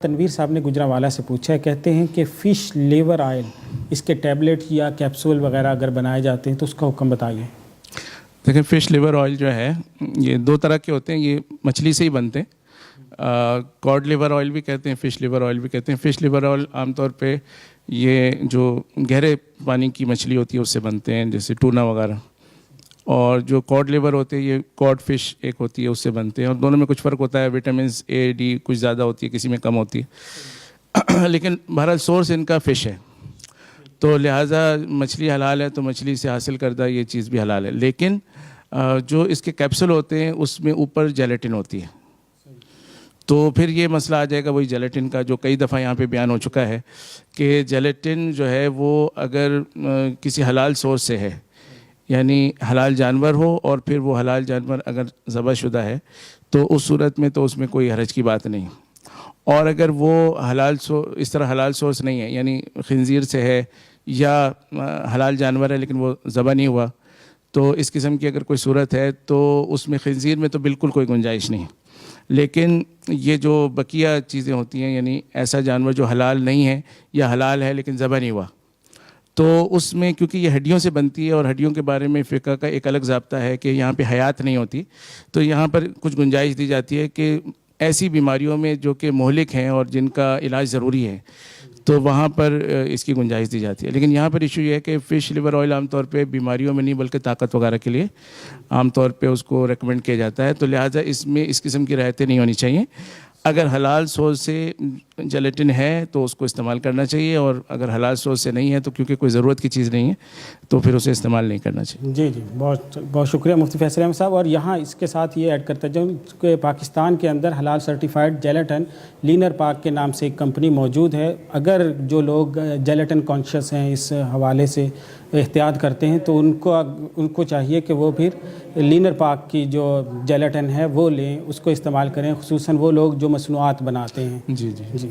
تنویر صاحب نے گجرانوالہ سے پوچھا ہے، کہتے ہیں کہ فش لیور آئل اس کے ٹیبلٹ یا کیپسول وغیرہ اگر بنائے جاتے ہیں تو اس کا حکم بتائیے۔ دیکھیں، فش لیور آئل جو ہے یہ دو طرح کے ہوتے ہیں، یہ مچھلی سے ہی بنتے ہیں۔ کاڈ لیور آئل بھی کہتے ہیں، فش لیور آئل بھی کہتے ہیں۔ فش لیور آئل عام طور پہ یہ جو گہرے پانی کی مچھلی ہوتی ہے اس سے بنتے ہیں، جیسے ٹونا وغیرہ، اور جو کاڈ لیور ہوتے ہیں یہ کاڈ فش ایک ہوتی ہے اس سے بنتے ہیں، اور دونوں میں کچھ فرق ہوتا ہے، وٹامنس اے ڈی کچھ زیادہ ہوتی ہے، کسی میں کم ہوتی ہے، لیکن بہرحال سورس ان کا فش ہے، تو لہٰذا مچھلی حلال ہے تو مچھلی سے حاصل کردہ یہ چیز بھی حلال ہے۔ لیکن جو اس کے کیپسول ہوتے ہیں اس میں اوپر جیلیٹن ہوتی ہے، تو پھر یہ مسئلہ آ جائے گا وہی جیلیٹن کا جو کئی دفعہ یہاں پہ بیان ہو چکا ہے کہ جیلیٹن جو ہے وہ اگر کسی حلال سورس سے ہے، یعنی حلال جانور ہو اور پھر وہ حلال جانور اگر ذبح شدہ ہے تو اس صورت میں تو اس میں کوئی حرج کی بات نہیں، اور اگر وہ اس طرح حلال سورس نہیں ہے، یعنی خنزیر سے ہے یا حلال جانور ہے لیکن وہ ذبح نہیں ہوا، تو اس قسم کی اگر کوئی صورت ہے تو اس میں خنزیر میں تو بالکل کوئی گنجائش نہیں۔ لیکن یہ جو بقیہ چیزیں ہوتی ہیں، یعنی ایسا جانور جو حلال نہیں ہے یا حلال ہے لیکن ذبح نہیں ہوا، تو اس میں کیونکہ یہ ہڈیوں سے بنتی ہے اور ہڈیوں کے بارے میں فقہ کا ایک الگ ضابطہ ہے کہ یہاں پہ حیات نہیں ہوتی، تو یہاں پر کچھ گنجائش دی جاتی ہے کہ ایسی بیماریوں میں جو کہ مہلک ہیں اور جن کا علاج ضروری ہے تو وہاں پر اس کی گنجائش دی جاتی ہے۔ لیکن یہاں پر ایشو یہ ہے کہ فش لیور آئل عام طور پہ بیماریوں میں نہیں بلکہ طاقت وغیرہ کے لیے عام طور پہ اس کو ریکمنڈ کیا جاتا ہے، تو لہٰذا اس میں اس قسم کی رعایتیں نہیں ہونی چاہیے۔ اگر حلال سورس سے جیلیٹن ہے تو اس کو استعمال کرنا چاہیے، اور اگر حلال سورس سے نہیں ہے تو کیونکہ کوئی ضرورت کی چیز نہیں ہے تو پھر اسے استعمال نہیں کرنا چاہیے۔ جی بہت بہت شکریہ مفتی فیصل احمد صاحب۔ اور یہاں اس کے ساتھ یہ ایڈ کرتا جاؤں کہ پاکستان کے اندر حلال سرٹیفائڈ جیلیٹن لینر پاک کے نام سے ایک کمپنی موجود ہے۔ اگر جو لوگ جیلیٹن کانشیس ہیں اس حوالے سے احتیاط کرتے ہیں تو ان کو چاہیے کہ وہ پھر لینر پاک کی جو جیلیٹن ہے وہ لیں، اس کو استعمال کریں، خصوصاً وہ لوگ جو مصنوعات بناتے ہیں۔ جی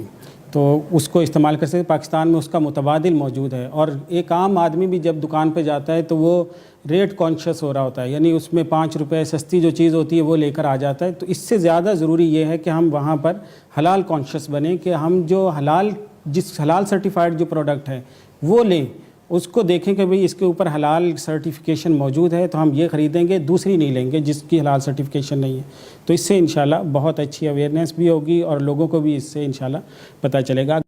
تو اس کو استعمال کر سکتے۔ پاکستان میں اس کا متبادل موجود ہے، اور ایک عام آدمی بھی جب دکان پہ جاتا ہے تو وہ ریٹ کانشیس ہو رہا ہوتا ہے، یعنی اس میں 5 روپے سستی جو چیز ہوتی ہے وہ لے کر آ جاتا ہے۔ تو اس سے زیادہ ضروری یہ ہے کہ ہم وہاں پر حلال کانشیس بنیں، کہ ہم جو جس حلال سرٹیفائڈ جو پروڈکٹ ہے وہ لیں، اس کو دیکھیں کہ بھئی اس کے اوپر حلال سرٹیفیکیشن موجود ہے تو ہم یہ خریدیں گے، دوسری نہیں لیں گے جس کی حلال سرٹیفیکیشن نہیں ہے۔ تو اس سے انشاءاللہ بہت اچھی اویئرنیس بھی ہوگی اور لوگوں کو بھی اس سے انشاءاللہ پتہ چلے گا۔